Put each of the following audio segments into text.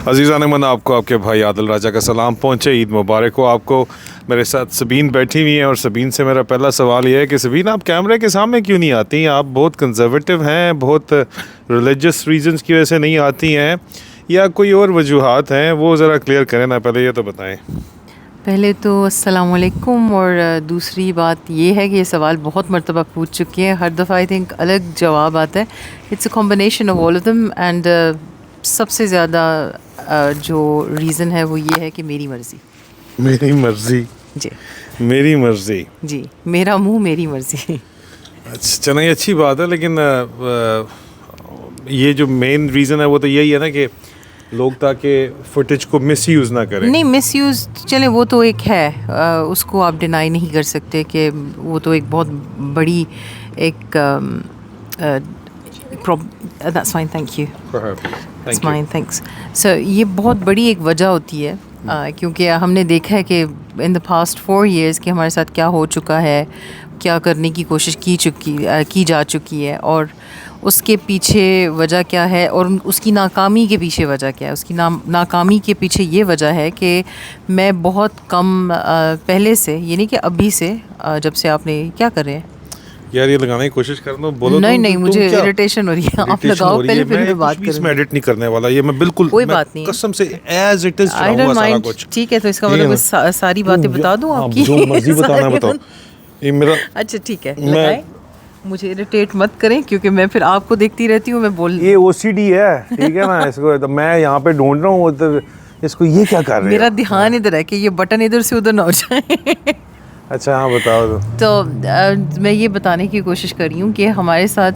अज़ीज़ान मन आपको आपके भाई आदिल राजा का सलाम पहुँचे। ईद मुबारक हो आपको। मेरे साथ सबीन बैठी हुई हैं और सबीन से मेरा पहला सवाल ये है कि सबीन, आप कैमरे के सामने क्यों नहीं आती? आप बहुत कंजर्वेटिव हैं, बहुत रिलीजियस रीजंस की वजह से नहीं आती हैं, या कोई और वजूहात हैं? वो ज़रा क्लियर करें ना, पहले ये तो बताएं। पहले तो अस्सलाम वालेकुम, और दूसरी बात ये है कि ये सवाल बहुत मरतबा पूछ चुकी हैं। हर दफ़ा आई थिंक अलग जवाब आता है। It's a combination of all of them, and सबसे ज़्यादा जो रीज़न है वो ये है कि मेरी मर्ज़ी। मेरी मर्ज़ी? जी मेरी मर्ज़ी? जी, मेरा मुंह मेरी मर्ज़ी। अच्छा, चलो ये अच्छी बात है, लेकिन ये जो मेन रीज़न है वो तो यही है ना कि लोग ताकि फुटेज को मिसयूज़ ना करें। नहीं, मिसयूज़ चले वो तो एक है, उसको आप डिनाई नहीं कर सकते कि वो तो एक बहुत बड़ी एक that's fine, thank you, that's fine, thanks. So ये बहुत बड़ी एक वजह होती है, क्योंकि हमने देखा है कि इन द पास्ट 4 years कि हमारे साथ क्या हो चुका है, क्या करने की कोशिश की जा चुकी है, और उसके पीछे वजह क्या है, और उसकी नाकामी के पीछे वजह क्या है। उसकी नाकामी के पीछे ये वजह है कि मैं बहुत कम पहले से, ये नहीं कि अभी से, जब से आपने क्या कर रहे हैं यार, ये लगाने की कोशिश कर दो, बोलो। नहीं, मुझे इरिटेशन हो रही है। आप लगाओ पहले, फिर मैं बात करूँ। मैं एडिट नहीं करने वाला, ये मैं बिल्कुल कोई बात नहीं, कसम से एज इट इज चलाऊंगा सारा कुछ। ठीक है, तो इसका मतलब सारी बातें बता दूं आपकी? जो मर्जी बताना बताओ। ये मेरा अच्छा ठीक है, लगाएं। मुझे इरिटेट मत करें, क्योंकि मैं फिर आपको देखती रहती हूँ, मैं बोल। ये ओसीडी है, ठीक है ना? इसको तो मैं यहाँ पे ढूंढ रहा हूँ, तो इसको ये क्या कर रहे हैं? मेरा ध्यान इधर है कि ये बटन इधर से उधर ना हो जाए। अच्छा हाँ, बताओ तो मैं ये बताने की कोशिश कर रही हूँ कि हमारे साथ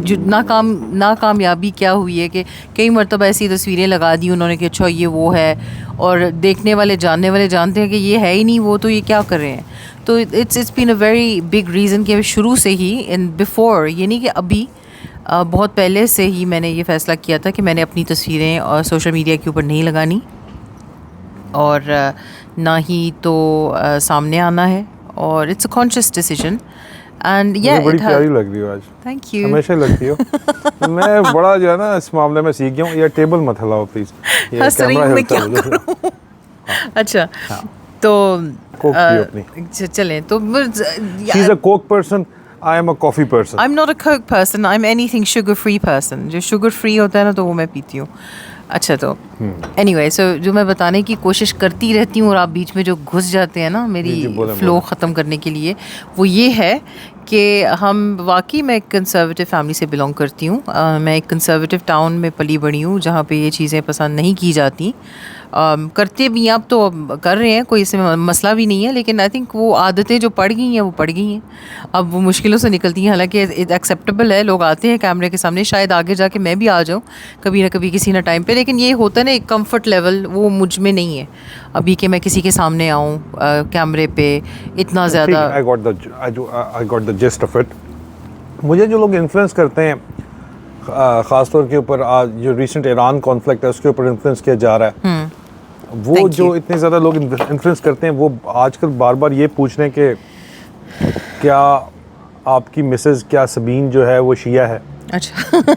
जो नाकामयाबी क्या हुई है कि कई मरतबा ऐसी तस्वीरें लगा दी उन्होंने कि अच्छा ये वो है, और देखने वाले जानने वाले जानते हैं कि ये है ही नहीं वो, तो ये क्या कर रहे हैं। तो it's been a very big reason कि शुरू से ही इन बिफोर, ये नहीं कि अभी, बहुत पहले से ही मैंने ये फ़ैसला किया था कि मैंने अपनी तस्वीरें और सोशल मीडिया के ऊपर नहीं लगानी, और ना ही तो सामने आना है, और it's a conscious decision. And या बड़ी प्यारी लग रही हो आज। Thank you. हमेशा लगती हो। मैं बड़ा जो है ना इस मामले में सीख गया हूँ। ये टेबल मत हिलाओ प्लीज, ये कैमरा मैं क्या करूं? अच्छा तो चलें तो she is a Coke person, I am a coffee person. I am not a Coke person, I am anything sugar free person. जो शुगर फ्री होता है ना, तो वो मैं पीती हूँ। अच्छा, तो एनीवे, सो जो मैं बताने की कोशिश करती रहती हूँ और आप बीच में जो घुस जाते हैं ना मेरी फ्लो ख़त्म करने के लिए, वो ये है कि मैं एक कंसर्वेटिव फैमिली से बिलोंग करती हूँ। मैं एक कंसर्वेटिव टाउन में पली बड़ी हूँ, जहाँ पे ये चीज़ें पसंद नहीं की जाती। करते भी हैं, अब तो कर रहे हैं, कोई इसमें मसला भी नहीं है, लेकिन आई थिंक वो आदतें जो पड़ गई हैं वो पड़ गई हैं, अब वो मुश्किलों से निकलती हैं। हालांकि एक्सेप्टेबल है, लोग आते हैं कैमरे के सामने, शायद आगे जाके मैं भी आ जाऊँ कभी ना कभी किसी ना टाइम पे, लेकिन ये होता है ना एक कंफर्ट लेवल, वो मुझ में नहीं है अभी कि मैं किसी के सामने आऊँ कैमरे पे इतना ज़्यादा। I got the gist of it. मुझे जो लोग इन्फ्लुएंस करते हैं, ख़ास तौर के ऊपर आज जो रिसेंट ईरान कॉन्फ्लिक्ट है उसके ऊपर इन्फ्लुएंस किया जा रहा है, वो जो इतने ज़्यादा लोग इन्फ्लुएंस करते हैं, वो आजकल बार बार ये पूछ रहे हैं कि क्या आपकी मिसेस, क्या सबीन जो है वो शिया है? अच्छा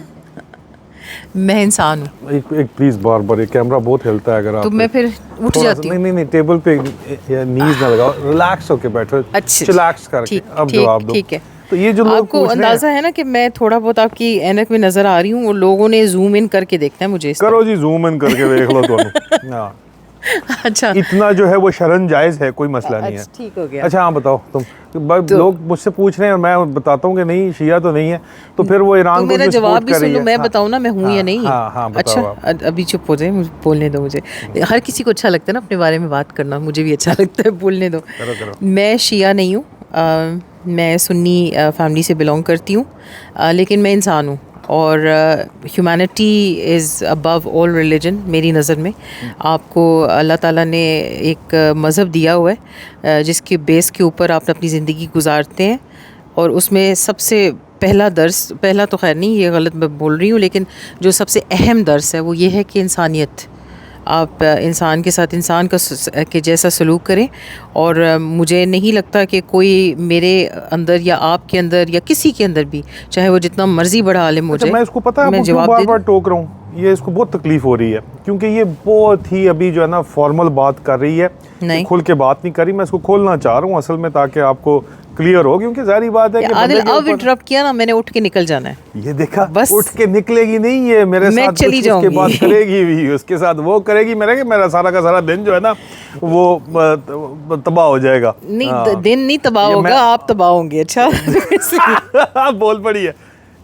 मैं इंसान हूँ। एक प्लीज़, बार बार ये कैमरा बहुत हिलता है, अगर आप तो मैं फिर उठ जाती हूँ। नहीं, टेबल पे नीज ना लगाओ, रिलैक्स होके बैठो, चिलैक्स करके अब जवाब दो। ठीक है, तो ये जो लोग आपको अंदाजा है ना कि मैं थोड़ा बहुत आपकी ऐनक में नजर आ रही हूँ, और लोगों ने जूम इन करके देखना है मुझे। करो जी, जूम इन करके देख लो दोनों। हाँ, अच्छा, इतना जो है वो शरन जायज़ है, कोई मसला नहीं है। ठीक हो गया। अच्छा हाँ, बताओ तुम। लोग मुझसे पूछ रहे हैं और मैं बताता हूँ कि नहीं, शिया तो नहीं है, तो फिर वो ईरान को मेरा जवाब भी सुन लो, मैं हाँ, बताऊँ ना मैं हूँ या नहीं? हाँ, अच्छा, अभी चुप हो जाए, बोलने दो मुझे। हर किसी को अच्छा लगता है ना अपने बारे में बात करना, मुझे भी अच्छा लगता है, बोलने दो। मैं शिया नहीं हूँ, मैं सुन्नी फैमिली से बिलोंग करती हूँ, लेकिन मैं इंसान हूँ, और humanity is above all religion मेरी नज़र में। आपको अल्लाह ताला ने एक मज़हब दिया हुआ है जिसके बेस के ऊपर आप अपनी ज़िंदगी गुजारते हैं, और उसमें सबसे पहला तो खैर नहीं, ये गलत मैं बोल रही हूँ, लेकिन जो सबसे अहम दर्स है वो ये है कि इंसानियत, आप इंसान के साथ इंसान के जैसा सलूक करें। और मुझे नहीं लगता कि कोई मेरे अंदर या आपके अंदर या किसी के अंदर भी, चाहे वो जितना मर्जी बड़ा आलिम हो जाए, मैं इसको पता है मैं जवाब बार बार टोक रहा हूँ, ये इसको बहुत तकलीफ हो रही है क्योंकि ये बहुत ही अभी जो है ना फॉर्मल बात कर रही है, नहीं। खुल के बात नहीं कर रही। मैं इसको खोलना चाह रहा हूँ असल में ताकि आपको क्लियर हो, क्योंकि जारी बात है कि आदिल बंदे के अब ऊपर- इंटरप्ट किया ना, मैंने उठ के निकल जाना है। ये देखा, बस। उठ के निकलेगी नहीं, ये मेरे मैं साथ चली कुछ उसके जाऊंगी। बाद करेगी भी, उसके साथ वो करेगी, मेरा सारा का सारा दिन जो है ना वो तबाह हो जाएगा। नहीं हाँ। दिन नहीं तबाह ये होगा, मैं- आप तबाह होंगे। अच्छा बोल पड़ी है,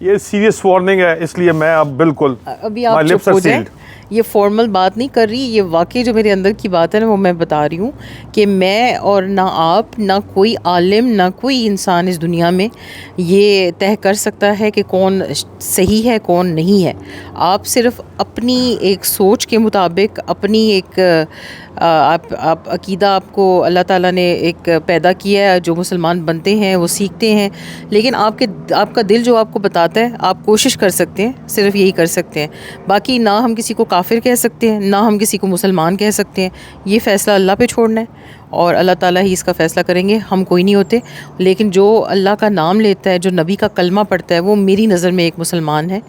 ये सीरियस वार्निंग है, इसलिए मैं अब बिल्कुल अभी my आप lips चुप are हो जाए। sealed। ये फॉर्मल बात नहीं कर रही, ये वाकई जो मेरे अंदर की बात है ना वो मैं बता रही हूँ कि मैं और ना आप, ना कोई आलिम, ना कोई इंसान इस दुनिया में ये तय कर सकता है कि कौन सही है कौन नहीं है। आप सिर्फ अपनी एक सोच के मुताबिक, अपनी एक आप अकीदा आपको अल्लाह ताला ने एक पैदा किया है, जो मुसलमान बनते हैं वो सीखते हैं, लेकिन आपका दिल जो आपको बताता है आप कोशिश कर सकते हैं, सिर्फ यही कर सकते हैं। बाकी ना हम किसी को काफिर कह सकते हैं, ना हम किसी को मुसलमान कह सकते हैं। ये फ़ैसला अल्लाह पे छोड़ना है और अल्लाह ताला ही इसका फ़ैसला करेंगे, हम कोई नहीं होते। लेकिन जो अल्लाह का नाम लेता है, जो नबी का कलमा पढ़ता है, वो मेरी नज़र में एक मुसलमान है।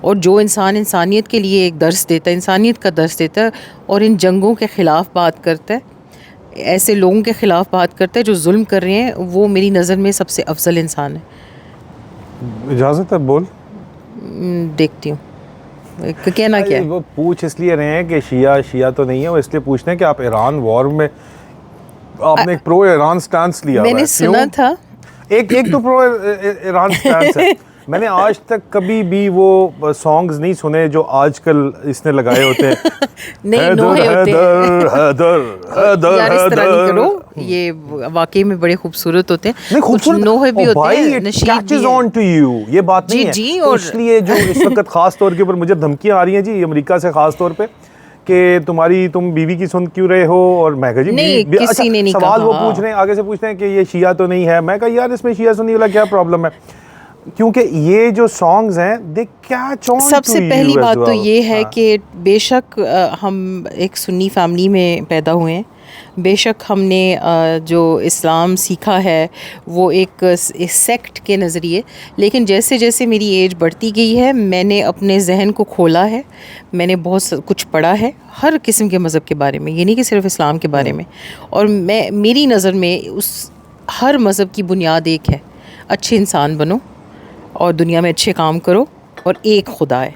और जो इंसान इंसानियत के लिए एक दर्स देता है, इंसानियत का दर्स देता है और इन जंगों के ख़िलाफ़ बात करता है, ऐसे लोगों के ख़िलाफ़ बात करता है जो जुल्म कर रहे हैं, वो मेरी नज़र में सबसे अफजल इंसान है। इजाज़त है, बोल। देखती हूँ कहना क्या है। वो पूछ इसलिए रहे हैं कि शिया तो नहीं है, वो इसलिए पूछ रहे हैं कि आप ईरान वॉर में आपने एक प्रो ईरान स्टैंस लिया हुआ है। मैंने सुना क्यों? था एक तो प्रो ईरान स्टैंस है। मैंने आज तक कभी भी वो सॉन्ग्स नहीं सुने जो आजकल इसने लगाए होते हैं। नहीं नोहे होते हैं। हैदर यार इस तरह नहीं करो, ये वाकई में बड़े खूबसूरत होते हैं। नहीं, कुछ खूबसूरत नोहे भी ओ होते भाई, हैं, it नशीद भी catches है। on to you, ये बात नहीं जी, है। जी, तो और- इसलिए जो इस वक्त खास तौर के ऊपर मुझे धमकियां आ रही हैं जी अमेरिका से, खास तौर पे कि तुम बीवी की सुन क्यों रहे हो, और मैं कहा जी नहीं, बीवी- किसी ने नहीं सवाल कहा। वो पूछ रहे हैं, आगे से पूछते हैं कि ये शिया तो नहीं है। मैं कहा यार इसमें शिया सुन्नी वाला क्या प्रॉब्लम है, क्योंकि ये जो सॉन्ग्स हैं दे कैच ऑन। सबसे पहली बात तो ये है हाँ। कि बेशक हम एक सुन्नी फैमिली में पैदा हुए हैं, बेशक हमने जो इस्लाम सीखा है वो एक सेक्ट के नज़रिए, लेकिन जैसे जैसे मेरी एज बढ़ती गई है मैंने अपने जहन को खोला है, मैंने बहुत कुछ पढ़ा है हर किस्म के मज़हब के बारे में, ये नहीं कि सिर्फ इस्लाम के बारे में। और मेरी नज़र में उस हर मज़हब की बुनियाद एक है, अच्छे इंसान बनो और दुनिया में अच्छे काम करो और एक खुदा है।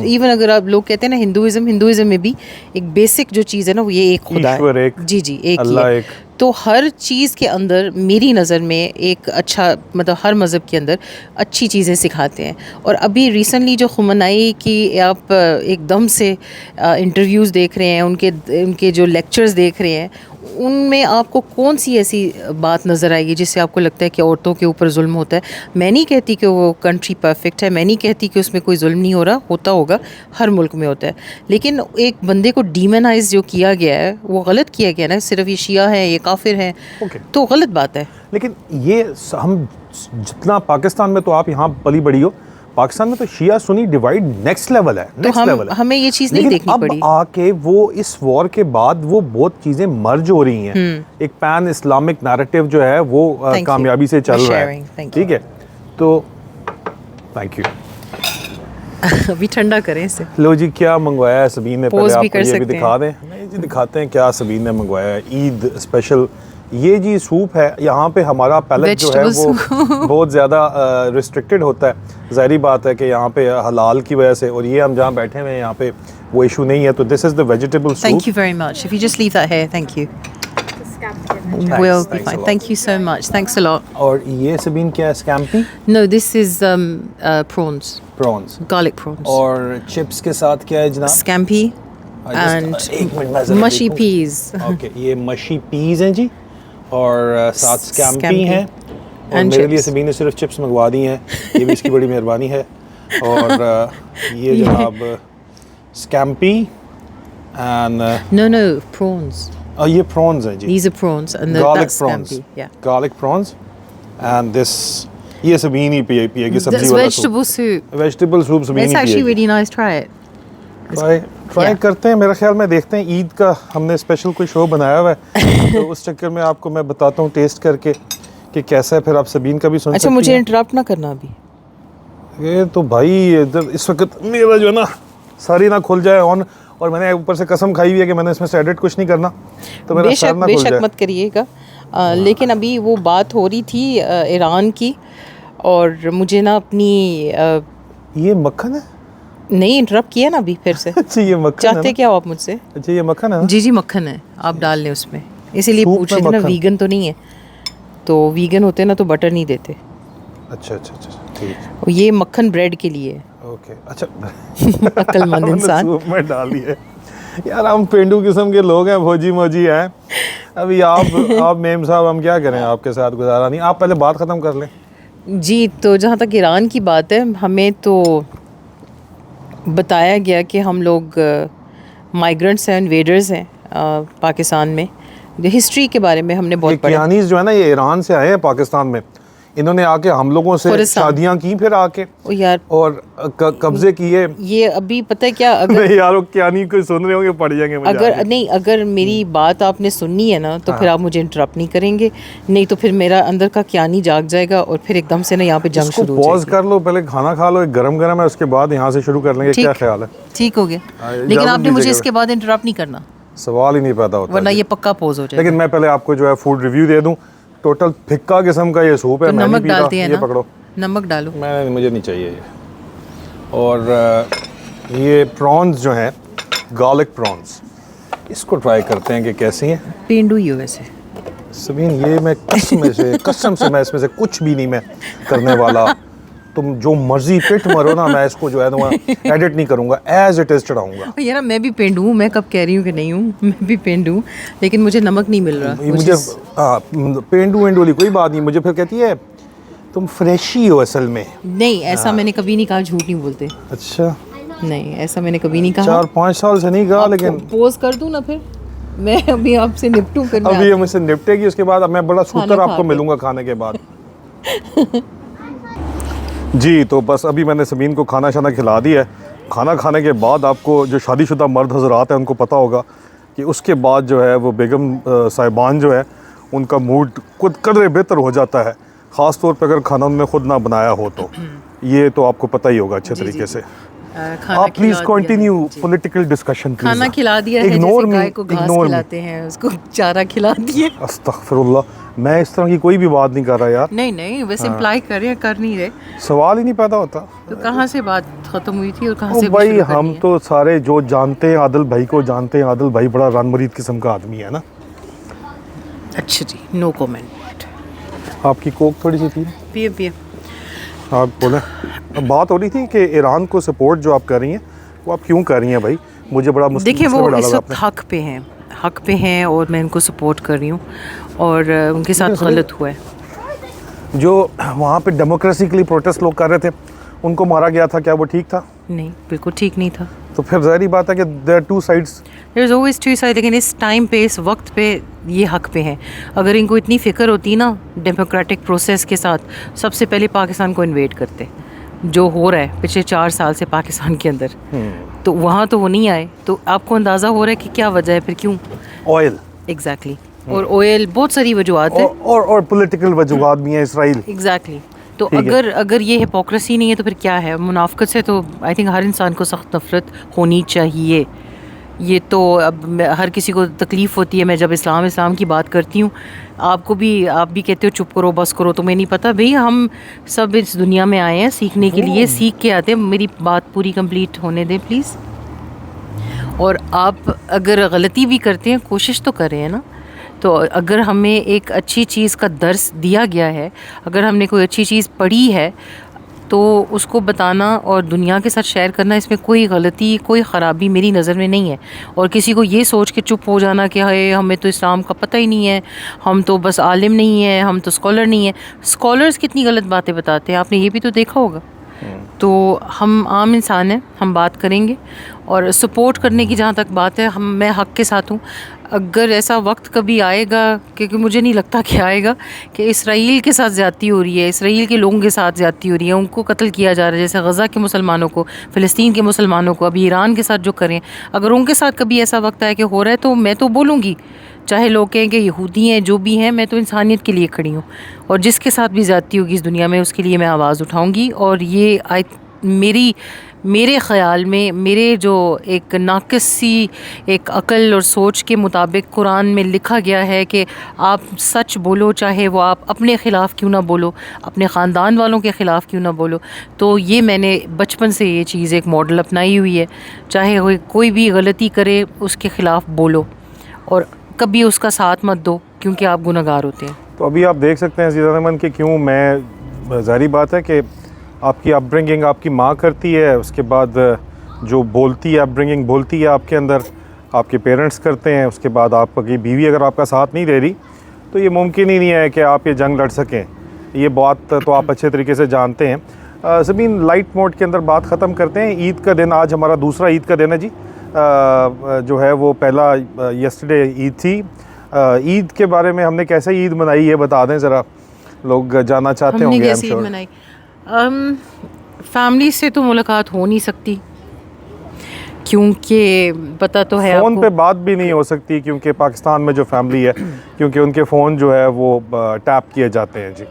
इवन अगर आप लोग कहते हैं ना हिंदुइज्म में भी एक बेसिक जो चीज़ है ना वो ये एक खुदा ईश्वर है। एक, जी एक ही अल्लाह है। एक। तो हर चीज़ के अंदर मेरी नज़र में एक अच्छा, मतलब हर मज़हब के अंदर अच्छी चीज़ें सिखाते हैं। और अभी रिसेंटली जो खुमनाई की आप एकदम से इंटरव्यूज़ देख रहे हैं, उनके जो लेक्चर्स देख रहे हैं, उनमें आपको कौन सी ऐसी बात नज़र आएगी जिससे आपको लगता है कि औरतों के ऊपर जुल्म होता है? मैं नहीं कहती कि वो कंट्री परफेक्ट है, मैं नहीं कहती कि उसमें कोई जुल्म नहीं हो रहा, होता होगा, हर मुल्क में होता है, लेकिन एक बंदे को डीमोनाइज जो किया गया है वो गलत किया गया ना, सिर्फ ये शिया है, ये काफिर है, Okay. तो गलत बात है। लेकिन ये हम जितना पाकिस्तान में, तो आप यहाँ पली बड़ी हो, पाकिस्तान में तो शिया सुनी डिवाइड नेक्स्ट लेवल है, तो नेक्स्ट लेवल है। हमें ये चीज़ नहीं लेकिन देखनी अब पड़ी। आके वो इस वॉर के बाद वो बहुत चीजें मर्ज हो रही हैं, एक पैन इस्लामिक नैरेटिव जो है वो Thank you कामयाबी से चल for रहा है। sharing. Thank you. ठीक है, तो थैंक यू। अभी ठंडा करें इसे। लो जी, क्या मंगवाया है सबीन ने, Pause पहले भी आपको कर ये भी सकते दिखा दें। नहीं जी, दिखाते हैं क्या सबीन ने मंगवाया है ईद स्पेशल। ये जी सूप है, यहाँ पे हमारा पैलेट जो है Vegetable वो बहुत ज़्यादा रिस्ट्रिक्टेड होता है। ज़ाहिरी बात है कि यहाँ पे हलाल की वजह से, और ये हम जहाँ बैठे हुए हैं यहाँ पे वो इशू नहीं है। तो this is the vegetable soup. Thank you very much. If you just leave that here, thank you. We'll be thanks a fine. lot. Thank you so much. Thanks a lot. और ये सबीन क्या है, scampi No, this is prawns, prawns. garlic prawns. और chips के साथ क्या है जनाब? Scampi and एक मिनट मैं ज़रा mushy देखूं। peas. ओके, ये मशी पीज हैं जी, और साथ स्कैम्पी Scampi. हैं, और And मेरे लिए chips. सबीन ने सिर्फ चिप्स मंगवा दी हैं, ये भी इसकी बड़ी मेहरबानी है। और ये जनाब स्कैम्पी एंड No, prawns. ये प्रॉन्स हैं जी, These are prawns and garlic that's prawns, scampi. Yeah. Garlic prawns and this, ये सबीन ही पिएगी सब्जी That's वाला vegetable soup. Vegetable soup Sabeen It's he actually पिएगी। really nice. Try it. Try Yeah. करते हैं, मेरे ख्याल में देखते हैं, ईद का हमने स्पेशल कोई शो बनाया हुआ है तो उस चक्कर में आपको मैं बताता हूँ टेस्ट करके कि कैसा है, फिर आप सबीन का भी सुन अच्छा, सकती मुझे हैं। इंटरप्ट ना करना अभी। ये तो भाई इधर इस वक्त मेरा जो है ना सर ही ना खुल जाए ऑन, और मैंने ऊपर से कसम खाई हुई है कि मैंने इसमें से एडिट कुछ नहीं करना, तो मेरा सर ना खुल बेशक जाए। मत करिएगा। लेकिन अभी वो बात हो रही थी ईरान की, और मुझे ना अपनी ये मक्खन है? नहीं, इंटरप्ट किया ना अभी फिर से। अच्छा ये मक्खन है चाहते ना? क्या हो आप मुझसे? अच्छा ये मक्खन है ना? जी मक्खन है, आप डाल लें उसमें, इसीलिए सूप पूछ रहे में थे ना, मक्खन? वीगन तो नहीं है। तो वीगन होते ना तो बटर नहीं देते, अच्छा अच्छा अच्छा ठीक है, और ये मक्खन ब्रेड के लिए है। ओके अच्छा। अक्लमंद हमने इंसान। सूप में डाली है यार, हम पेंडू किस्म के लोग हैं, भोजी मोजी हैं। अभी आप मेम साहब, हम क्या करें, आपके साथ गुजारा नहीं। आप पहले बात ख़त्म कर लें। जी, तो जहाँ तक ईरान की बात है, हमें तो बताया गया कि हम लोग माइग्रेंट्स हैं, इन्वेडर्स हैं पाकिस्तान में। हिस्ट्री के बारे में हमने ये बहुत पढ़ा। कियानीज जो है ना, ये ईरान से आए हैं पाकिस्तान में, इन्होंने आके हम लोगों से खुरासान। शादियां की, फिर आके ओ यार, और कब्जे किए। ये अभी पता है क्या, अगर नहीं यार, वो कियानी को सुन रहे होंगे, पड़ जाएंगे मुझे अगर आगे। नहीं, अगर मेरी बात आपने सुननी है ना, तो फिर आप मुझे इंटरप्ट नहीं करेंगे, नहीं तो फिर मेरा अंदर का क्या नहीं जाग जाएगा, और फिर एकदम से ना यहाँ पे जंग इसको शुरू हो पॉज जाएगी। कर लो, पहले खाना खा लो, एक गरम गरम है, उसके बाद यहाँ से शुरू कर लेंगे। क्या ख्याल है? ठीक हो गया, इजाज़त लेकिन आपने मुझे दीजिएगा। इसके बाद इंटरप्ट नहीं करना, सवाल ही नहीं पैदा होता वरना जी। ये पक्का पोज हो जाएगा। लेकिन मैं पहले आपको जो है फूड रिव्यू दे दूं। टोटल फिक्का किस्म का ये सूप है, तो मैं नहीं नमक पी रहा। डालते हैं ये ना, पकड़ो, नमक डालो। मुझे नहीं चाहिए ये। और ये प्रॉन्स जो हैं, गार्लिक प्रॉन्स, इसको ट्राई करते हैं कि कैसी हैं। पेंडू ही हो वैसे। समीन, ये मैं कसम से मैं इसमें से कुछ भी नहीं मैं करने वाला। तुम जो मर्जी पिट मरो ना, मैं इसको जो है ना एडिट नहीं करूंगा, एज इट इज चढ़ाऊंगा। यार मैं भी पेंडू हूँ, मैं कब कह रही हूँ कि नहीं हूँ, मैं भी पेंडू हूँ, लेकिन मुझे नमक नहीं मिल रहा। मुझे पेंडू वेंडू वाली कोई बात नहीं, मुझे फिर कहती है तुम फ्रेश ही हो असल में। नहीं, ऐसा मैंने कभी नहीं कहा, झूठ नहीं बोलते। अच्छा, नहीं, ऐसा मैंने कभी नहीं कहा। 4-5 साल से नहीं कहा, लेकिन पोज कर दूँ ना, फिर मैं अभी आपसे निपटूं, फिर मैं अभी ये मुझसे निपटेगी, उसके बाद अब मैं बड़ा खाना सूतर खा आपको के। मिलूंगा खाने के बाद। जी, तो बस अभी मैंने समीन को खाना शाना खिला दिया है। खाना खाने के बाद आपको जो शादीशुदा मर्द हजरात हैं उनको पता होगा कि उसके बाद जो है वो बेगम साहिबान जो है उनका मूड खुद कदरे बेहतर हो जाता है, ख़ास तौर पर अगर खाना उन्होंने खुद ना बनाया हो तो। ये तो आपको पता ही होगा अच्छे तरीके से। खाना आप प्लीज खिला दिया है। कंटिन्यू जी। Political discussion please. खाना खिला दिया है, इग्नोर जैसे मी, गाय को घास इग्नोर मी। खिलाते हैं, उसको चारा खिला दिए। अस्तगफिरुल्लाह, मैं इस तरह की कोई भी बात नहीं कर रहा यार। नहीं नहीं, वैसे इम्प्लाई कर रहे हैं, कर नहीं रहे। सवाल ही नहीं पैदा होता। तो कहाँ से बात खत्म हुई थी और कहाँ ओ से भाई, शुरू करनी हम है? तो सारे जो जानते हैं आदिल भाई को जानते हैं। आदिल भाई बड़ा रन मुरीद किस्म का आदमी है ना। अच्छा जी, नो कमेंट। आपकी कोक थोड़ी सी थी, पिए पिए। आप बोलें। अब बात हो रही थी कि ईरान को सपोर्ट जो आप कर रही हैं वो आप क्यों कर रही हैं भाई? मुझे बड़ा मुश्किल देखिए, में वो डाला इस था वक्त आपने। हक पे हैं और मैं उनको सपोर्ट कर रही हूँ, और उनके साथ गलत हुआ है। जो वहाँ पे डेमोक्रेसी के लिए प्रोटेस्ट लोग कर रहे थे, उनको मारा गया था, क्या वो ठीक था? नहीं, बिल्कुल ठीक नहीं था। तो फिर ज़ाहिर बात है कि there are two sides. There is always two side, लेकिन इस टाइम पे, इस वक्त पे ये हक पे हैं। अगर इनको इतनी फ़िक्र होती ना डेमोक्रेटिक प्रोसेस के साथ, सबसे पहले पाकिस्तान को इन्वेड करते। जो हो रहा है पिछले 4 साल से पाकिस्तान के अंदर, तो वहाँ तो वो नहीं आए, तो आपको अंदाज़ा हो रहा है कि क्या वजह है, फिर क्यों? Oil exactly. और ऑयल, बहुत सारी वजूहत है। और पॉलिटिकल वजूहत भी हैं, इसराइल। एग्जैक्टली। तो ठीक है। अगर ये हिपोक्रेसी नहीं है तो फिर क्या है? मुनाफकत से तो आई थिंक हर इंसान को सख्त नफरत होनी चाहिए। ये तो अब हर किसी को तकलीफ़ होती है। मैं जब इस्लाम की बात करती हूँ, आप भी कहते हो चुप करो, बस करो, तुम्हें नहीं पता। भाई, हम सब इस दुनिया में आए हैं सीखने के लिए, सीख के आते हैं। मेरी बात पूरी कंप्लीट होने दें प्लीज़। और आप अगर गलती भी करते हैं, कोशिश तो करें, है ना। तो अगर हमें एक अच्छी चीज़ का दर्स दिया गया है, अगर हमने कोई अच्छी चीज़ पढ़ी है, तो उसको बताना और दुनिया के साथ शेयर करना, इसमें कोई गलती, कोई ख़राबी मेरी नज़र में नहीं है। और किसी को ये सोच के चुप हो जाना कि हाय हमें तो इस्लाम का पता ही नहीं है, हम तो बस आलिम नहीं है, हम तो स्कॉलर नहीं है। स्कॉलर्स कितनी गलत बातें बताते हैं, आपने ये भी तो देखा होगा। तो हम आम इंसान हैं, हम बात करेंगे। और सपोर्ट करने की जहाँ तक बात है, मैं हक़ के साथ हूँ। अगर ऐसा वक्त कभी आएगा, क्योंकि मुझे नहीं लगता कि आएगा, कि इसराइल के साथ ज़्यादती हो रही है, इसराइल के लोगों के साथ ज़्यादती हो रही है, उनको कत्ल किया जा रहा है, जैसे गज़ा के मुसलमानों को, फ़िलिस्तीन के मुसलमानों को, अभी ईरान के साथ जो करें, अगर उनके साथ कभी ऐसा वक्त आए कि हो रहा है, तो मैं तो बोलूँगी, चाहे लोग कहें कि यहूदी हैं, जो भी हैं, मैं तो इंसानियत के लिए खड़ी हूँ। और जिसके साथ भी ज़्यादती होगी इस दुनिया में, उसके लिए मैं आवाज़ उठाऊँगी। और ये मेरे ख़्याल में मेरे जो एक नाक़िस सी एक अक़ल और सोच के मुताबिक कुरान में लिखा गया है कि आप सच बोलो, चाहे वो आप अपने ख़िलाफ़ क्यों ना बोलो, अपने ख़ानदान वालों के ख़िलाफ़ क्यों ना बोलो। तो ये मैंने बचपन से ये चीज़ एक मॉडल अपनाई हुई है, चाहे कोई भी गलती करे उसके ख़िलाफ़ बोलो और कभी उसका साथ मत दो, क्योंकि आप गुनहगार होते हैं। तो अभी आप देख सकते हैं ज़ीज़ान कि क्यों मैं, ज़ाहिर बात है कि आपकी अपब्रिंगिंग आपकी माँ करती है, उसके बाद जो बोलती है अपब्रिंगिंग बोलती है आपके अंदर, आपके पेरेंट्स करते हैं, उसके बाद आपकी बीवी अगर आपका साथ नहीं दे रही तो ये मुमकिन ही नहीं है कि आप ये जंग लड़ सकें। ये बात तो आप अच्छे तरीके से जानते हैं। ज़मीन लाइट मोड के अंदर बात ख़त्म करते हैं। ईद का दिन, आज हमारा दूसरा ईद का दिन है जी। जो है वो पहला यस्टरडे ईद थी। ईद के बारे में हमने कैसे ईद मनाई ये बता दें ज़रा, लोग जानना चाहते होंगे। हमने कैसे ईद मनाई? फैमिली से तो मुलाकात हो नहीं सकती, क्योंकि पता तो है फ़ोन आपको, पे बात भी नहीं हो सकती, क्योंकि पाकिस्तान में जो फैमिली है, क्योंकि उनके फ़ोन जो है वो टैप किए जाते हैं जी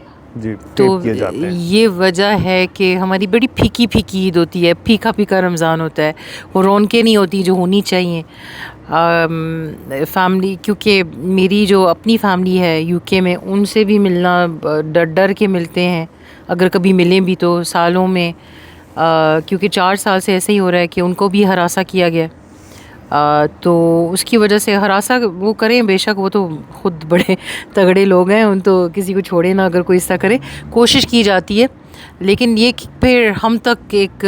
तो टैप किए जाते हैं। ये वजह है कि हमारी बड़ी फीकी फीकी ईद होती है, फीका फीका रमज़ान होता है, वो रौनकें नहीं होती जो होनी चाहिए। फैमिली, क्योंकि मेरी जो अपनी फैमिली है यूके में, उनसे भी मिलना डर डर के मिलते हैं, अगर कभी मिलें भी तो सालों में, क्योंकि 4 साल से ऐसे ही हो रहा है कि उनको भी हरासा किया गया। तो उसकी वजह से हरासा वो करें, बेशक वो तो ख़ुद बड़े तगड़े लोग हैं, उन तो किसी को छोड़े ना, अगर कोई ऐसा करे कोशिश की जाती है, लेकिन ये फिर हम तक एक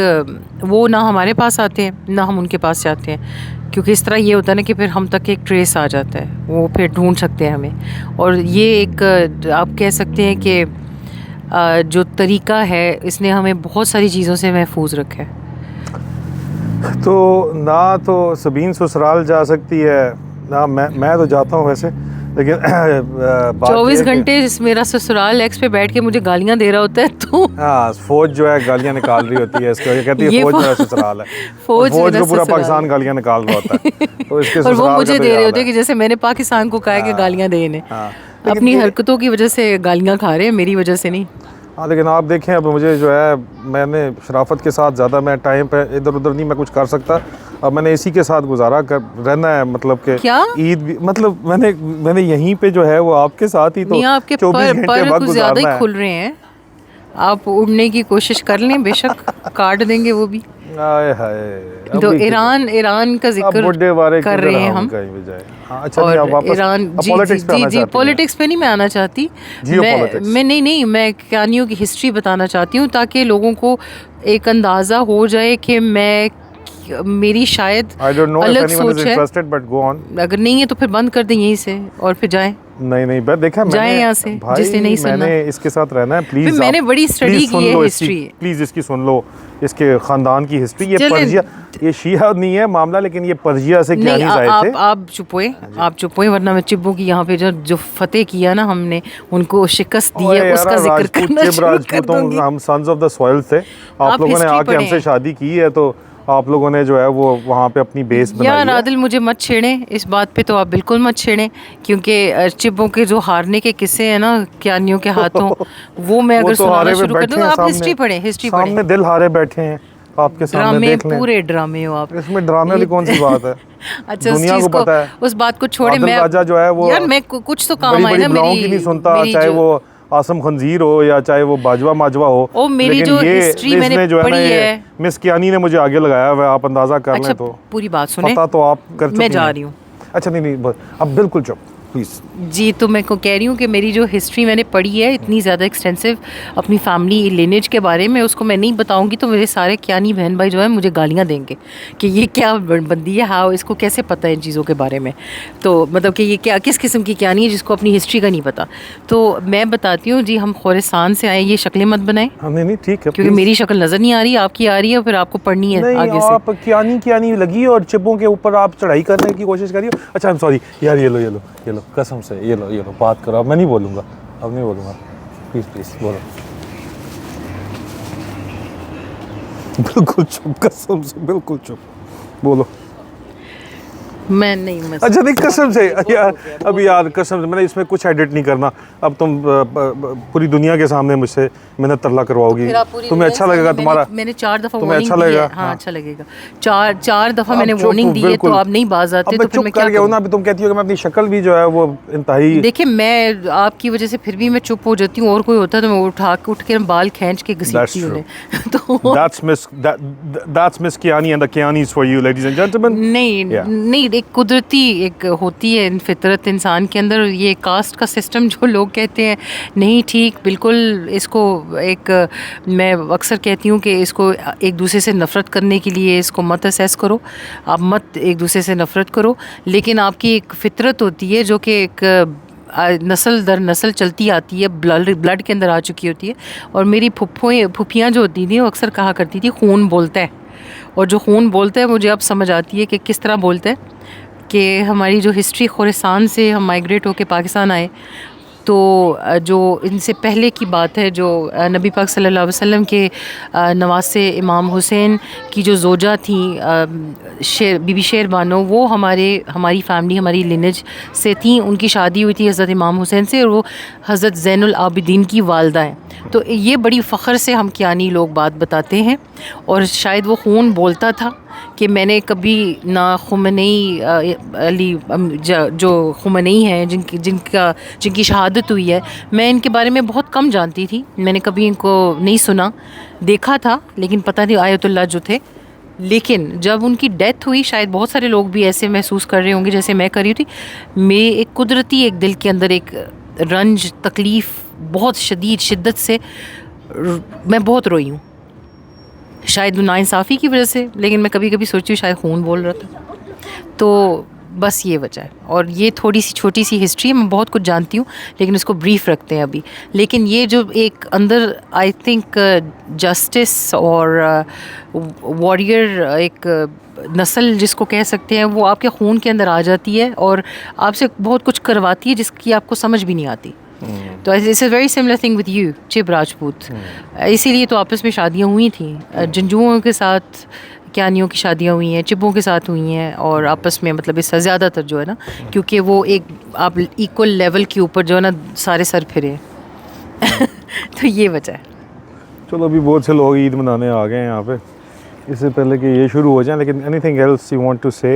वो ना हमारे पास आते हैं ना हम उनके पास जाते हैं, क्योंकि इस तरह ये होता है ना कि फिर हम तक एक ट्रेस आ जाता है, वो फिर ढूंढ सकते हैं हमें। और ये एक आप कह सकते हैं कि जो तरीका है इसने हमें बहुत सारी चीज़ों से महफूज रखा है। तो ना तो सबीन ससुराल जा सकती है ना मैं तो जाता हूँ वैसे, लेकिन 24 घंटे मेरा ससुराल एक्स पे बैठ के मुझे गालियां दे रहा होता है, तो हाँ, फौज जो है गालियां निकाल रही होती है इसको, ये कहती है फौज मेरा ससुराल है, फौज को पूरा पाकिस्तान गालियां निकाल रहा होता है, तो इसके और वो ससुराल मुझे का तो दे ये रहे हाल होते हैं कि जैसे मैंने पाकिस्तान को कहा है कि गालियां दे इन्हें। हाँ। अपनी हरकतों की वजह से गालियां खा रहे हैं, मेरी वजह से नहीं। हाँ, लेकिन आप देखें अब मुझे जो है, मैंने शराफत के साथ ज़्यादा मैं टाइम पे इधर उधर नहीं मैं कुछ कर सकता, अब मैंने इसी के साथ गुजारा कर रहना है, मतलब कि ईद भी, मतलब मैंने यहीं पे जो है वो आपके साथ ही तो आपके 24 घंटे वक्त कुछ ज़्यादा ही गुजारना खुल रहे हैं, आप उड़ने की कोशिश कर लें, बेशक काट देंगे वो भी। आए हाय, तो ईरान का जिक्र कर रहे हैं हम, हाँ, अच्छा, और नहीं, वापस ईरान जी पॉलिटिक्स पे नहीं मैं आना चाहती, मैं नहीं मैं क्यानियों की हिस्ट्री बताना चाहती हूँ, ताकि लोगों को एक अंदाज़ा हो जाए कि मेरी शायद अलग सोच है। अगर नहीं है तो फिर बंद कर दें यहीं से और फिर जाएं। नहीं बस देखा जाएं यहाँ से, जिसने नहीं सुनना। मैंने इसके साथ रहना है, प्लीज। मैंने बड़ी स्टडी की है हिस्ट्री, प्लीज इसकी सुन लो, इसके खानदान की हिस्ट्री। ये पर्जिया, ये शिया नहीं है मामला, लेकिन ये पर्जिया से ज्ञानी आए थे। आप चुप हुए, वरना मैं चिब्बों की यहाँ पे जो फतेह किया ना हमने, उनको शिकस्त दी है, उसका जिक्र करना शुरू कर दूंगी। हम सन्स ऑफ द सॉइल थे, आप लोगों ने आके हमसे शादी की है, तो आप लोगों ने जो है वो वहाँ पे अपनी बेस बनाई है। यार आदिल, मुझे मत छेड़ें इस बात पे, तो आप बिल्कुल मत छेड़ें, क्योंकि चिब्बों के जो हारने के किस्से हैं ना क्यानियों के हाथों, वो मैं अगर सुनाना शुरू कर दूँ, आप हिस्ट्री पढ़ें, सामने दिल हारे बैठे हैं आपके सामने, देख लें। पूरे ड्रामे हो आप, इसमें ड्रामे वाली कौन सी बात है? अच्छा, दुनिया को पता है, उस बात को छोड़े। मैं राजा जो है वो, यार मैं कुछ तो काम आए ना, मेरी नहीं सुनता, चाहे वो आसम खंजीर हो या चाहे वो बाजवा माजवा हो। ओ, मेरी जो हिस्ट्री मैंने पढ़ी है, मिस कियानी ने मुझे आगे लगाया हुआ है, आप अंदाजा कर लें। तो पूरी बात सुने, पता तो आप कर चुके हैं। मैं जा रही हूँ। अच्छा नहीं, अब बिल्कुल चुप प्लीज़ जी। तो मैं को कह रही हूँ कि मेरी जो हिस्ट्री मैंने पढ़ी है इतनी ज़्यादा एक्सटेंसिव अपनी फैमिली लिनेज के बारे में, उसको मैं नहीं बताऊँगी तो मेरे सारे क्यानी बहन भाई जो है मुझे गालियाँ देंगे कि ये क्या बंदी है, हाँ इसको कैसे पता है इन चीज़ों के बारे में। तो मतलब कि ये क्या किस किस्म की क्यानी है जिसको अपनी हिस्ट्री का नहीं पता। तो मैं बताती हूँ जी, हम खोरासान से आए, ये शक्लें मत बनाएं। नहीं ठीक है, क्योंकि मेरी शक्ल नज़र नहीं आ रही, आपकी आ रही है, फिर आपको पढ़नी है आगे से। आप क्यानी लगी और चिब्बों के ऊपर आप चढ़ाई करने की कोशिश करिए। अच्छा आई एम सॉरी यार, ये लो कसम से, ये लो बात करो। अब मैं नहीं बोलूँगा, प्लीज़ बोलो। बिल्कुल चुप, कसम से बिल्कुल चुप, बोलो। मैं नहीं मस्त अच्छा नहीं कसम से यार, अभी यार कसम से मैंने इसमें कुछ एडिट नहीं करना। अब तुम पूरी दुनिया के सामने मुझसे मैंने तरला करवाओगी, फिर आप पूरी तुम्हें अच्छा लगेगा? तुम्हारा मैंने 4 दफा तुम्हें वार्निंग अच्छा दी है। लगेगा? हाँ अच्छा लगेगा। चार दफा अब मैंने चुप वार्निंग हो, दी है, तो बिल्कुल। आप नहीं बाज आते अब मैं तो फिर चुप मैं कर क्या गया हूँ ना। करूँ? अभी तुम कहती हो कि मैं अपनी शक्ल भी जो है वो इंतहाई। देखिए मैं आपकी वजह से फिर भी मैं चुप हो जाती हूँ, और कोई होता तो मैं उठ के बाल खींच के घसीटती true. उन्हें तो That's Miss Kiani and the Kianis for you, ladies and gentlemen. नहीं Yeah. नहीं, एक कुदरती एक होती है फितरत इंसान के अंदर। ये कास्ट का सिस्टम जो लोग कहते हैं नहीं ठीक, बिल्कुल इसको एक मैं अक्सर कहती हूँ कि इसको एक दूसरे से नफ़रत करने के लिए इसको मत असेस करो, आप मत एक दूसरे से नफ़रत करो, लेकिन आपकी एक फितरत होती है जो कि एक नस्ल दर नस्ल चलती आती है, ब्लड के अंदर आ चुकी होती है। और मेरी फुफ्फियाँ जो होती थी वो अक्सर कहा करती थी खून बोलता है, और जो खून बोलता है मुझे अब समझ आती है कि किस तरह बोलता है। कि हमारी जो हिस्ट्री खुरासान से हम माइग्रेट होके पाकिस्तान आए, तो जो इनसे पहले की बात है, जो नबी पाक सल्लल्लाहु अलैहि वसल्लम के नवासे इमाम हुसैन की जो ज़ोजा थी बीबी शेर बानो, वो हमारी फैमिली हमारी लिनेज से थी। उनकी शादी हुई थी हज़रत इमाम हुसैन से, और वो हज़रत ज़ैनुल आबिदीन की वालदा हैं। तो ये बड़ी फ़ख्र से हम कियानी लोग बात बताते हैं, और शायद वो खून बोलता था कि मैंने कभी ना खुमैनी अली जो खुमैनी हैं जिनकी शहादत हुई है, मैं इनके बारे में बहुत कम जानती थी। मैंने कभी इनको नहीं सुना, देखा था लेकिन पता नहीं आयतुल्लाह जो थे। लेकिन जब उनकी डेथ हुई, शायद बहुत सारे लोग भी ऐसे महसूस कर रहे होंगे जैसे मैं कर रही थी, मेरे एक कुदरती एक दिल के अंदर एक रंज तकलीफ़ बहुत शदीद शिद्दत से मैं बहुत रोई हूँ। शायद नाइंसाफ़ी की वजह से, लेकिन मैं कभी कभी सोचती हूँ शायद खून बोल रहा था। तो बस ये वजह है, और ये थोड़ी सी छोटी सी हिस्ट्री है। मैं बहुत कुछ जानती हूँ लेकिन इसको ब्रीफ रखते हैं अभी। लेकिन ये जो एक अंदर आई थिंक जस्टिस और वॉरियर एक नस्ल जिसको कह सकते हैं, वो आपके खून के अंदर आ जाती है और आपसे बहुत कुछ करवाती है जिसकी आपको समझ भी नहीं आती। तो it's a very similar thing with you Chib Rajput. इसीलिए तो आपस में शादियाँ हुई थी, जंजुओं के साथ कियानियों की शादियाँ हुई हैं, चिबों के साथ हुई हैं, और आपस में मतलब इससे ज़्यादातर जो है ना, क्योंकि वो एक आप इक्वल लेवल के ऊपर जो है ना सारे सर फिरे तो ये वजह है। चलो अभी बहुत से लोग ईद मनाने आ गए हैं यहाँ पे, इससे पहले कि ये शुरू हो जाए, लेकिन anything else you want to say,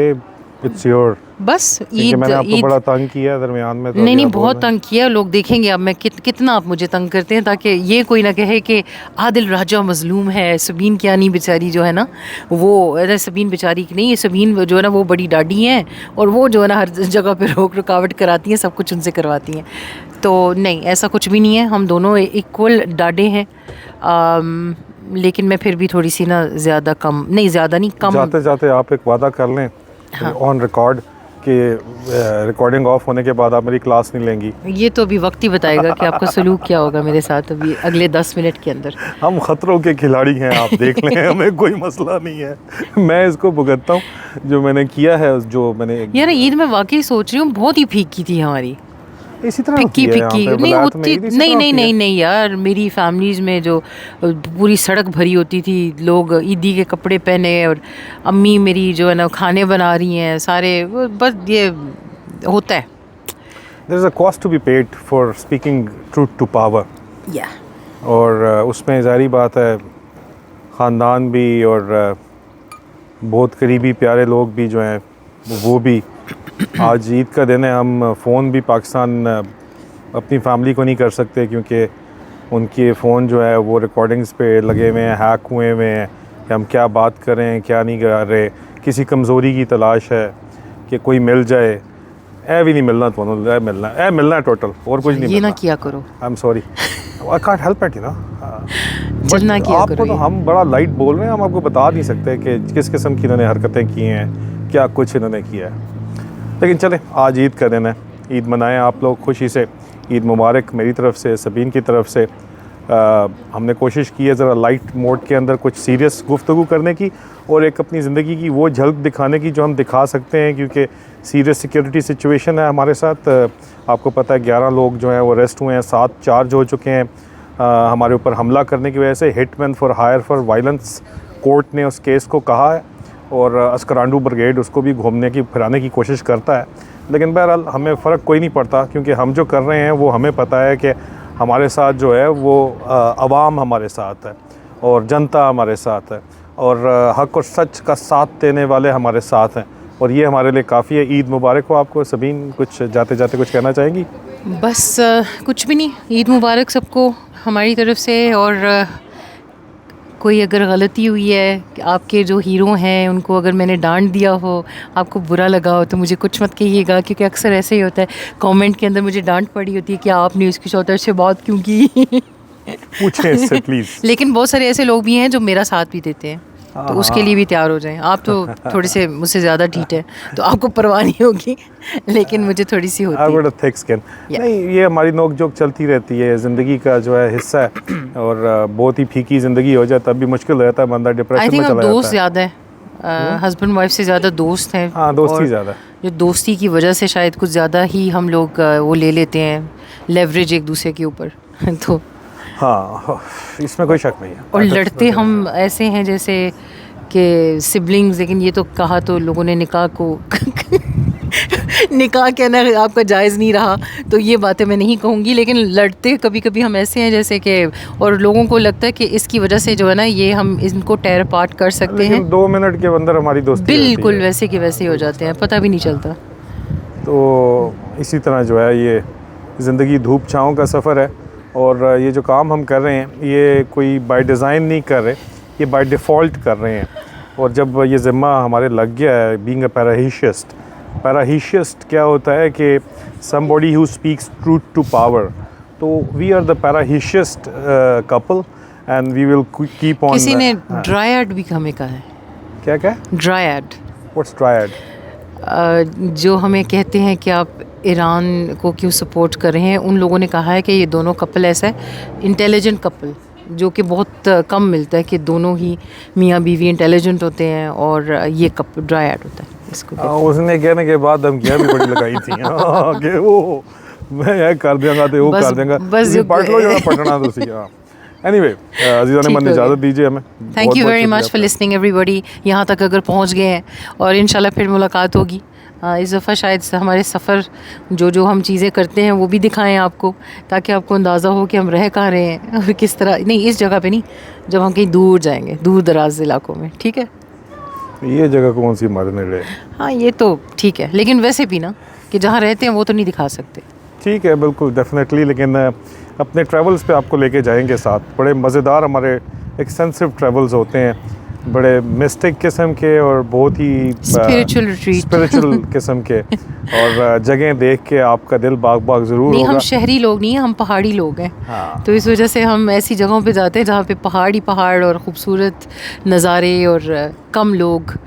it's your. बस ईद मैंने आपको बड़ा तंग किया दरमियान में, तो नहीं बहुत तंग किया। लोग देखेंगे अब मैं कितना आप मुझे तंग करते हैं, ताकि ये कोई ना कहे कि आदिल राजा मजलूम है। सबीन कियानी बेचारी जो है ना, वो सबीन बेचारी की नहीं, ये सबीन जो है ना वो बड़ी डाडी हैं, और वो जो है ना हर जगह पे रोक रुकावट कराती हैं, सब कुछ उनसे करवाती हैं। तो नहीं, ऐसा कुछ भी नहीं है, हम दोनों इक्वल डाडे हैं। लेकिन मैं फिर भी थोड़ी सी ना ज़्यादा कम नहीं, ज़्यादा नहीं कम। जाते जाते आप एक वादा कर लें ऑन रिकॉर्ड कि रिकॉर्डिंग ऑफ होने के बाद आप मेरी क्लास नहीं लेंगी। ये तो अभी वक्त ही बताएगा कि आपका सलूक क्या होगा मेरे साथ अभी अगले 10 मिनट के अंदर। हम खतरों के खिलाड़ी हैं, आप देख लें, हमें कोई मसला नहीं है। मैं इसको भुगतता हूँ जो मैंने किया है, जो मैंने यार ईद में वाकई सोच रही हूँ बहुत ही फीकी थी हमारी, इसी तरह फिक्की नहीं होती। नहीं यार, मेरी फैमिलीज़ में जो पूरी सड़क भरी होती थी, लोग ईदी के कपड़े पहने, और अम्मी मेरी जो है ना खाने बना रही हैं सारे, बस ये होता है। There is a cost to be paid for speaking truth to power. या और उसमें ज़ाहिर बात है ख़ानदान भी और बहुत करीबी प्यारे लोग भी जो हैं वो भी, आज ईद का दिन है, हम फ़ोन भी पाकिस्तान अपनी फैमिली को नहीं कर सकते क्योंकि उनके फ़ोन जो है वो रिकॉर्डिंग्स पे लगे हुए हैं, हैक हुए हुए हैं कि हम क्या बात करें क्या नहीं कर रहे। किसी कमज़ोरी की तलाश है कि कोई मिल जाए, ए भी नहीं मिलना, तो मिलना है टोटल, और कुछ नहीं। ये ना किया करो, I am sorry, I can't help it, you know. ना किया आपको करो। तो हम बड़ा लाइट बोल रहे हैं, हम आपको बता नहीं सकते कि किस किस्म की इन्होंने हरकतें की हैं, क्या कुछ इन्होंने किया है। लेकिन चलें, आज ईद का दिन है, ईद मनाएं आप लोग खुशी से। ईद मुबारक मेरी तरफ से, सबीन की तरफ से। हमने कोशिश की है ज़रा लाइट मोड के अंदर कुछ सीरियस गुफ्तगू करने की, और एक अपनी ज़िंदगी की वो झलक दिखाने की जो हम दिखा सकते हैं, क्योंकि सीरियस सिक्योरिटी सिचुएशन है हमारे साथ। आपको पता है 11 लोग जो हैं वो अरेस्ट हुए हैं, 7 चार्ज हो चुके हैं हमारे ऊपर हमला करने की वजह से। Hitman for hire for violence court ने उस केस को कहा है, और अस्करांडू ब्रिगेड उसको भी घूमने की फिराने की कोशिश करता है, लेकिन बहरहाल हमें फ़र्क कोई नहीं पड़ता, क्योंकि हम जो कर रहे हैं वो हमें पता है कि हमारे साथ जो है वो अवाम हमारे साथ है और जनता हमारे साथ है और हक़ और सच का साथ देने वाले हमारे साथ हैं, और ये हमारे लिए काफ़ी है। ईद मुबारक हो आपको। सबीन, कुछ जाते जाते कुछ कहना चाहेंगी? बस कुछ भी नहीं, ईद मुबारक सबको हमारी तरफ से। और कोई अगर गलती हुई है कि आपके जो हीरो हैं उनको अगर मैंने डांट दिया हो, आपको बुरा लगा हो, तो मुझे कुछ मत कहिएगा, क्योंकि अक्सर ऐसे ही होता है, कमेंट के अंदर मुझे डांट पड़ी होती है कि आपने उसकी शौहर से बात क्यों की। पूछें इससे प्लीज़। लेकिन बहुत सारे ऐसे लोग भी हैं जो मेरा साथ भी देते हैं, तो उसके लिए भी तैयार हो जाएं। आप तो थोड़े से मुझसे ज़्यादा ढीठ है, तो आपको परवाह नहीं होगी, लेकिन मुझे थोड़ी सी होती है। I got a thick skin. नहीं, ये हमारी नोक जोक चलती रहती है, ज़िंदगी का जो है हिस्सा है, और बहुत ही फीकी ज़िंदगी हो जाए तब भी मुश्किल हो जाता है, बंदा डिप्रेशन में चला जाता है। दोस्त ज़्यादा है, हस्बैंड वाइफ से ज़्यादा दोस्त हैं। हाँ, दोस्ती ज़्यादा। जो दोस्ती की वजह से शायद कुछ ज़्यादा ही हम लोग वो ले लेते हैं, लेवरेज एक दूसरे के ऊपर। तो हाँ, इसमें कोई शक नहीं है। और लड़ते हम ऐसे हैं जैसे कि सिबलिंग्स, लेकिन ये तो कहा तो लोगों ने निकाह को निकाह कहना आपका जायज़ नहीं रहा, तो ये बातें मैं नहीं कहूँगी, लेकिन लड़ते कभी कभी हम ऐसे हैं जैसे कि, और लोगों को लगता है कि इसकी वजह से जो है ना, ये हम इनको टेयर अपार्ट कर सकते हैं। 2 मिनट के अंदर हमारी दोस्ती बिल्कुल वैसे के वैसे हो जाते हैं, पता भी नहीं चलता। तो इसी तरह जो है ये ज़िंदगी धूप छाँव का सफ़र है, और ये जो काम हम कर रहे हैं ये कोई बाय डिज़ाइन नहीं कर रहे, ये बाय डिफ़ॉल्ट कर रहे हैं। और जब ये ज़िम्मा हमारे लग गया है, बीइंग अ पैराहिशिस्ट क्या होता है कि somebody who speaks truth to power, तो वी आर द पैराहिशिस्ट couple and we will keep on. किसी ने ड्रायड भी हमें कहा है। क्या क्या? ड्रायड। What's dryad? जो हमें कहते हैं कि आप ईरान को क्यों सपोर्ट कर रहे हैं, उन लोगों ने कहा है कि ये दोनों कपल ऐसा है इंटेलिजेंट कपल, जो कि बहुत कम मिलता है कि दोनों ही मियाँ बीवी इंटेलिजेंट होते हैं, और ये कप ड्रायड होता है इसको। उसने कहने के बाद धमकियाँ भी बड़ी लगाई थी कि वो मैं यह कर देंगा तो वो कर देंगा, बस पढ़ लो जो पढ़ना तो सी। एनीवे, अजीज़ा ने मन इजाज़त दीजिए हमें। Thank you very much for listening everybody. यहाँ तक अगर पहुँच गए हैं, और इंशाल्लाह फिर मुलाकात होगी। इस दफ़ा शायद हमारे सफ़र जो हम चीज़ें करते हैं वो भी दिखाएं आपको, ताकि आपको अंदाज़ा हो कि हम रह कहाँ रहे हैं और किस तरह। नहीं, इस जगह पे नहीं, जब हम कहीं दूर जाएंगे, दूर दराज इलाकों में। ठीक है, ये जगह कौन सी मरने रहे? हाँ, ये तो ठीक है, लेकिन वैसे भी ना कि जहाँ रहते हैं वो तो नहीं दिखा सकते। ठीक है, बिल्कुल डेफिनेटली, लेकिन अपने ट्रैवल्स पे आपको लेके जाएंगे साथ। बड़े मज़ेदार हमारे एक्सटेंसिव ट्रैवल्स होते हैं, बड़े मिस्टिक किस्म के और बहुत ही स्पिरिचुअल किस्म के, और जगह देख के आपका दिल बाग बाग ज़रूर होगा। नहीं, हम शहरी लोग नहीं हैं, हम पहाड़ी लोग हैं। हाँ। तो इस वजह से हम ऐसी जगहों पे जाते हैं जहाँ पे पहाड़ और ख़ूबसूरत नज़ारे और कम लोग।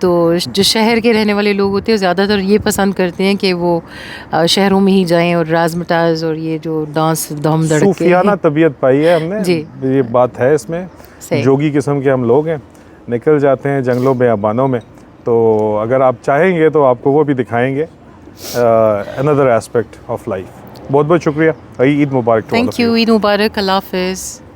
तो जो शहर के रहने वाले लोग होते हैं ज़्यादातर ये पसंद करते हैं कि वो शहरों में ही जाएं, और राजमटाज और ये जो डांस दम दड़के, सूफियाना तबीयत पाई है हमने जी, ये बात है इसमें। जोगी किस्म के हम लोग हैं, निकल जाते हैं जंगलों बेआबानों में। तो अगर आप चाहेंगे तो आपको वो भी दिखाएंगे, अनदर एस्पेक्ट ऑफ लाइफ। बहुत बहुत शुक्रिया। ईद मुबारक। Thank you. ईद मुबारक। अल्लाह हाफ़िज़।